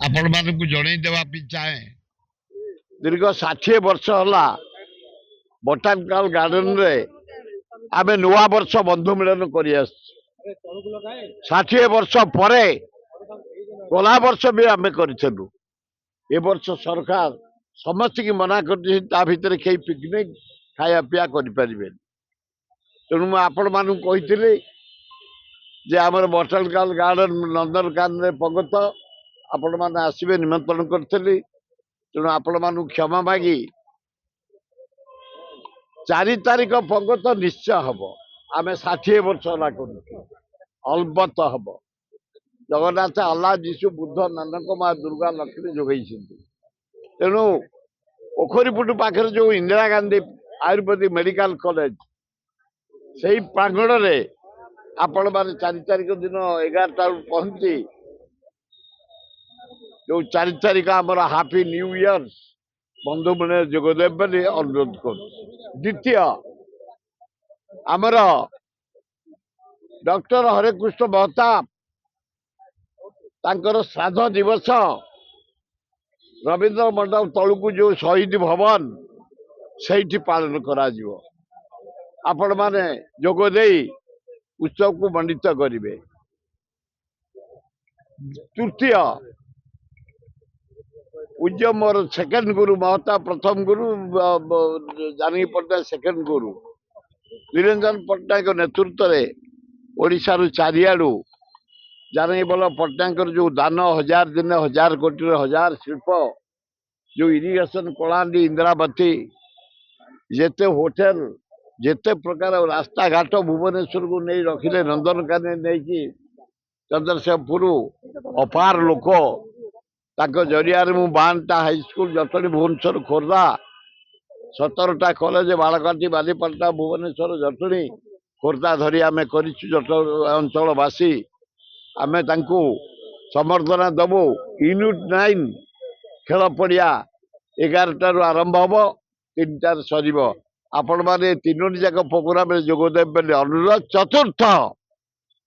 आपण मानक जणई देवा चाहे दीर्घ 60 वर्ष होला बोटानिकल गार्डन रे आमे नुआ वर्ष बंधु मिलन करी 60 वर्ष परे गला वर्ष भी आमे करिछलु। ए वर्ष सरकार समस्त की मना कर भितर कई पिकनिक खाया पिया करें तेणु आपण मान कही जे आमर बोटानिकल गार्डन नंदनकानन प्रगत आपण मैंने आसवे निमंत्रण करी तेणु आपण मान क्षमा मागी 4 तारिख प्रगत निश्चय हम आम 60 वर्ष है कर अलबत हम जगन्नाथ अल्लाह जीशु बुद्ध नानक माँ दुर्गा लक्ष्मी जोगई तेणु ओखरीपुट पाखे जो इंदिरा गांधी आयुर्वेदिक मेडिकल कॉलेज से प्रांगण रे आपण मैंने 4 तारिख दिन 11टा पहुंची जो 4 तारिख आमर हापी न्यू इयर बंधु मैंने जोगदेव अनुरोध कर। द्वितीय आमर डॉक्टर हरेकृष्ण महताब तांकर श्राद्ध दिवस रवींद्र मंडप तलुक जो शहीद भवन से पालन करा आपण माने जोगदे उत्सव को मंडित करेंगे। तृतीय पूज्य मोर सेकेंड गुरु महता प्रथम गुरु जानकी पट्टनायक सेकेंड गुरु वीरेंद्र पट्टनायक नेतृत्व में ओडिशा चारियाडू जानकी बल्लभ पट्टनायक जो दान 1000 दिन 1000 कोटी 1000 शिल्प जो इरिगेशन कलांडी इंदिरावती जेते होटेल जेते प्रकार रास्ता घाट भुवनेश्वर को नहीं रखिले नंदनकानन नहीं कि चंद्रशेखरपुर अपार लोक जरिया मु 52टा हाईस्कल जटणी भुवनेश्वर खोर्धा 17टा कॉलेज बालकाटी बालीपाटा भुवनेश्वर जटणी खोर्धा धरी आम कर अंचलवासी आमे तांको समर्थना दबु। यूनिट 9 खेल पड़िया 11टारू आरंभ हम 3टार सर आपण मैंने 3टी जाक प्रोग्राम जोगदेव अनुरोध। चतुर्थ